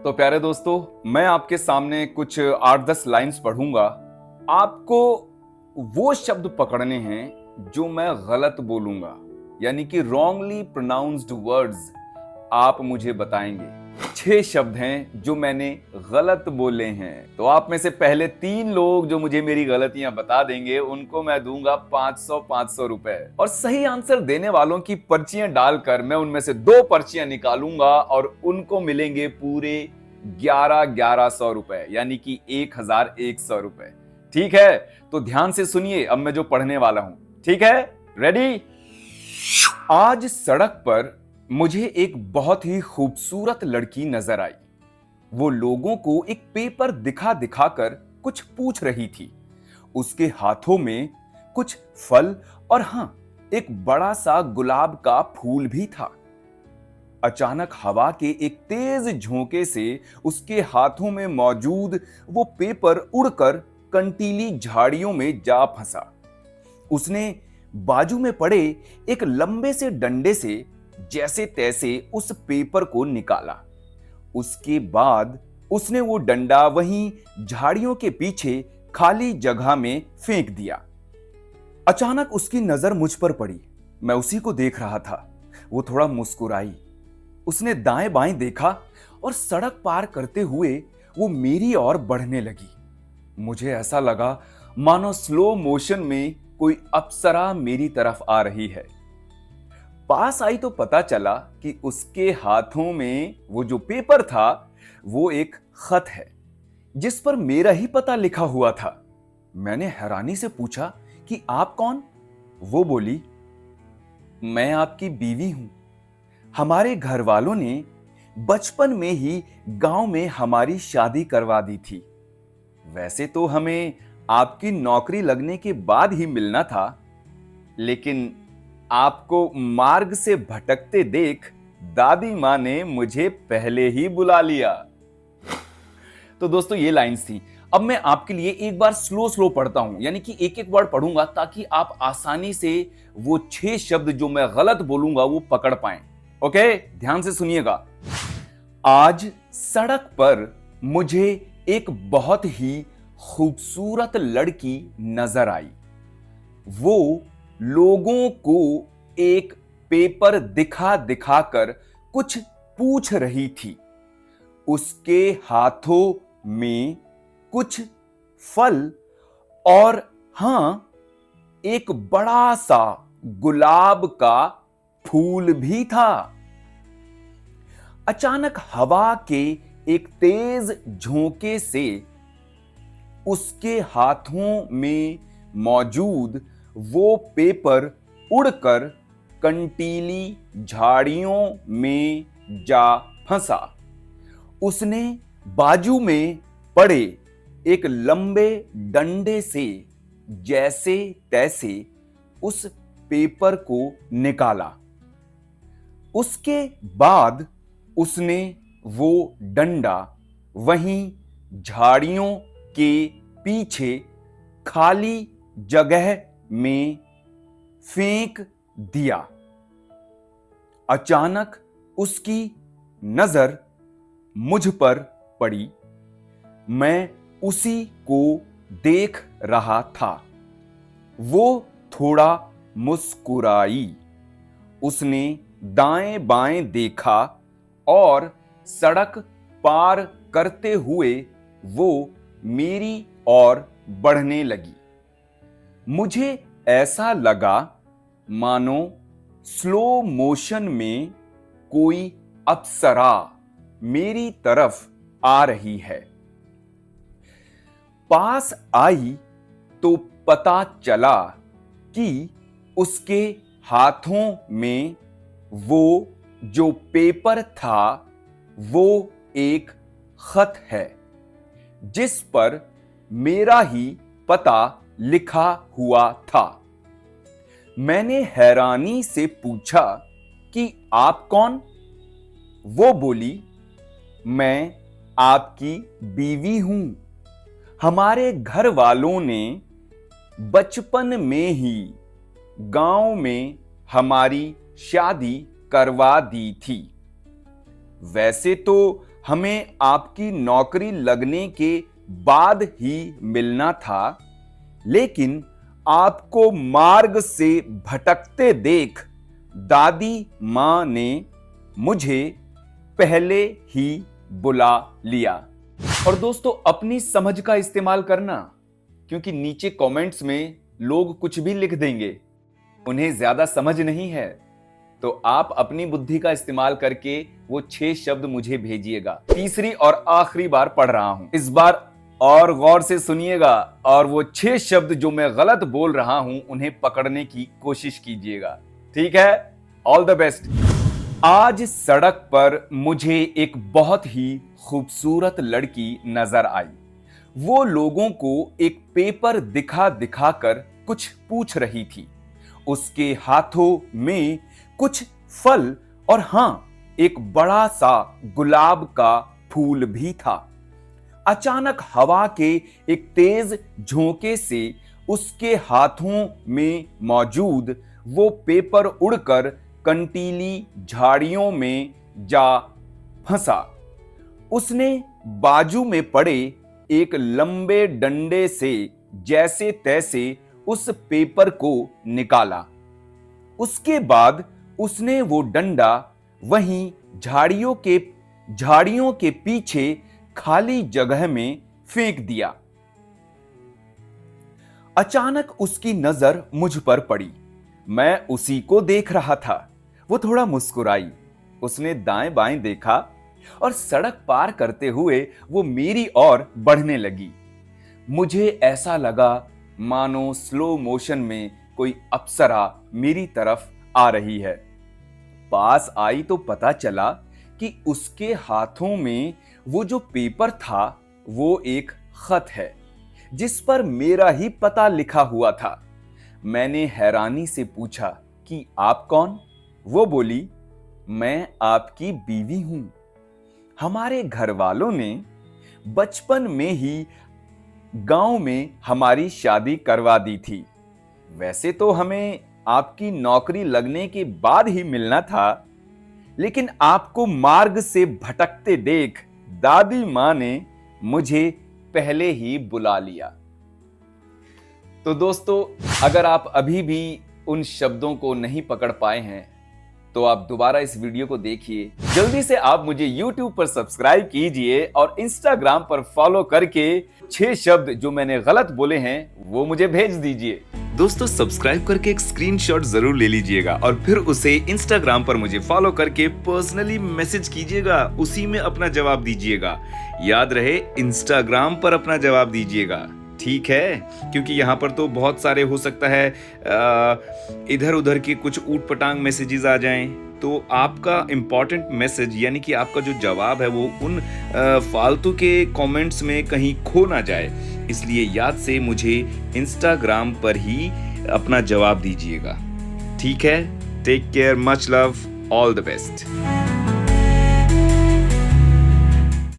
तो प्यारे दोस्तों, मैं आपके सामने कुछ 8-10 लाइंस पढ़ूंगा। आपको वो शब्द पकड़ने हैं जो मैं गलत बोलूंगा, यानी कि रॉन्गली प्रोनाउंस्ड वर्ड्स आप मुझे बताएंगे। 6 शब्द हैं जो मैंने गलत बोले हैं। तो आप में से पहले 3 लोग जो मुझे मेरी गलतियां बता देंगे उनको मैं दूंगा 500 रुपए। और सही आंसर देने वालों की पर्चियां डालकर मैं उनमें से 2 पर्चियां निकालूंगा और उनको मिलेंगे पूरे 1100 रुपए, यानी कि 1100 रुपए। ठीक है, तो ध्यान से सुनिए अब मैं जो पढ़ने वाला हूं। ठीक है, रेडी? आज सड़क पर मुझे एक बहुत ही खूबसूरत लड़की नजर आई। वो लोगों को एक पेपर दिखा दिखाकर कुछ पूछ रही थी। उसके हाथों में कुछ फल और हां, एक बड़ा सा गुलाब का फूल भी था। अचानक हवा के एक तेज झोंके से उसके हाथों में मौजूद वो पेपर उड़कर कंटीली झाड़ियों में जा फंसा। उसने बाजू में पड़े एक लंबे से डंडे से जैसे तैसे उस पेपर को निकाला। उसके बाद उसने वो डंडा वहीं झाड़ियों के पीछे खाली जगह में फेंक दिया। अचानक उसकी नजर मुझ पर पड़ी। मैं उसी को देख रहा था। वो थोड़ा मुस्कुराई। उसने दाएं बाएं देखा और सड़क पार करते हुए वो मेरी ओर बढ़ने लगी। मुझे ऐसा लगा मानो स्लो मोशन में कोई अप्सरा मेरी तरफ आ रही है। पास आई तो पता चला कि उसके हाथों में वो जो पेपर था वो एक खत है जिस पर मेरा ही पता लिखा हुआ था। मैंने हैरानी से पूछा कि आप कौन? वो बोली, मैं आपकी बीवी हूं। हमारे घर वालों ने बचपन में ही गांव में हमारी शादी करवा दी थी। वैसे तो हमें आपकी नौकरी लगने के बाद ही मिलना था, लेकिन आपको मार्ग से भटकते देख दादी मां ने मुझे पहले ही बुला लिया। तो दोस्तों, ये लाइंस थी। अब मैं आपके लिए एक बार स्लो स्लो पढ़ता हूं, यानी कि एक एक वर्ड पढ़ूंगा ताकि आप आसानी से वो 6 शब्द जो मैं गलत बोलूंगा वो पकड़ पाएं। ओके, ध्यान से सुनिएगा। आज सड़क पर मुझे एक बहुत ही खूबसूरत लड़की नजर आई। वो लोगों को एक पेपर दिखा दिखाकर कुछ पूछ रही थी। उसके हाथों में कुछ फल और हां, एक बड़ा सा गुलाब का फूल भी था। अचानक हवा के एक तेज झोंके से उसके हाथों में मौजूद वो पेपर उड़कर कंटीली झाड़ियों में जा फंसा। उसने बाजू में पड़े एक लंबे डंडे से जैसे तैसे उस पेपर को निकाला। उसके बाद उसने वो डंडा वहीं झाड़ियों के पीछे खाली जगह में फेंक दिया। अचानक उसकी नजर मुझ पर पड़ी। मैं उसी को देख रहा था। वो थोड़ा मुस्कुराई। उसने दाएं बाएं देखा और सड़क पार करते हुए वो मेरी ओर बढ़ने लगी। मुझे ऐसा लगा मानो स्लो मोशन में कोई अप्सरा मेरी तरफ आ रही है। पास आई तो पता चला कि उसके हाथों में वो जो पेपर था वो एक खत है जिस पर मेरा ही पता लिखा हुआ था। मैंने हैरानी से पूछा कि आप कौन? वो बोली, मैं आपकी बीवी हूं। हमारे घर वालों ने बचपन में ही गांव में हमारी शादी करवा दी थी। वैसे तो हमें आपकी नौकरी लगने के बाद ही मिलना था, लेकिन आपको मार्ग से भटकते देख दादी मां ने मुझे पहले ही बुला लिया। और दोस्तों, अपनी समझ का इस्तेमाल करना, क्योंकि नीचे कमेंट्स में लोग कुछ भी लिख देंगे, उन्हें ज्यादा समझ नहीं है। तो आप अपनी बुद्धि का इस्तेमाल करके वो 6 शब्द मुझे भेजिएगा। तीसरी और आखिरी बार पढ़ रहा हूं, इस बार और गौर से सुनिएगा और वो 6 शब्द जो मैं गलत बोल रहा हूं उन्हें पकड़ने की कोशिश कीजिएगा। ठीक है? All the best. आज सड़क पर मुझे एक बहुत ही खूबसूरत लड़की नजर आई। वो लोगों को एक पेपर दिखा दिखाकर कुछ पूछ रही थी। उसके हाथों में कुछ फल और हां, एक बड़ा सा गुलाब का फूल भी था। अचानक हवा के एक तेज झोंके से उसके हाथों में मौजूद वो पेपर उड़कर कंटीली झाड़ियों में जा फंसा। उसने बाजू में पड़े एक लंबे डंडे से जैसे तैसे उस पेपर को निकाला। उसके बाद उसने वो डंडा वहीं झाड़ियों के पीछे खाली जगह में फेंक दिया। अचानक उसकी नजर मुझ पर पड़ी। मैं उसी को देख रहा था। वो थोड़ा मुस्कुराई। उसने दाएं बाएं देखा और सड़क पार करते हुए वो मेरी ओर बढ़ने लगी। मुझे ऐसा लगा मानो स्लो मोशन में कोई अप्सरा मेरी तरफ आ रही है। पास आई तो पता चला कि उसके हाथों में वो जो पेपर था वो एक खत है जिस पर मेरा ही पता लिखा हुआ था। मैंने हैरानी से पूछा कि आप कौन? वो बोली, मैं आपकी बीवी हूं। हमारे घर वालों ने बचपन में ही गांव में हमारी शादी करवा दी थी। वैसे तो हमें आपकी नौकरी लगने के बाद ही मिलना था, लेकिन आपको मार्ग से भटकते देख दादी मां ने मुझे पहले ही बुला लिया। तो दोस्तों, अगर आप अभी भी उन शब्दों को नहीं पकड़ पाए हैं तो आप दोबारा इस वीडियो को देखिए। जल्दी से आप मुझे YouTube पर सब्सक्राइब कीजिए और Instagram पर फॉलो करके 6 शब्द जो मैंने गलत बोले हैं वो मुझे भेज दीजिए। दोस्तों, सब्सक्राइब करके एक स्क्रीनशॉट जरूर ले लीजिएगा और फिर उसे Instagram पर मुझे फॉलो करके पर्सनली मैसेज कीजिएगा। उसी में अपना जवाब दीजिएगा। याद रहे, Instagram पर अपना जवाब दीजिएगा। ठीक है? क्योंकि यहाँ पर तो बहुत सारे हो सकता है इधर उधर के कुछ ऊट पटांग मैसेजेस आ जाएं, तो आपका इंपॉर्टेंट मैसेज यानी कि आपका जो जवाब है वो उन फालतू के कमेंट्स में कहीं खो ना जाए। इसलिए याद से मुझे Instagram पर ही अपना जवाब दीजिएगा। ठीक है? Take care, much love, all the best.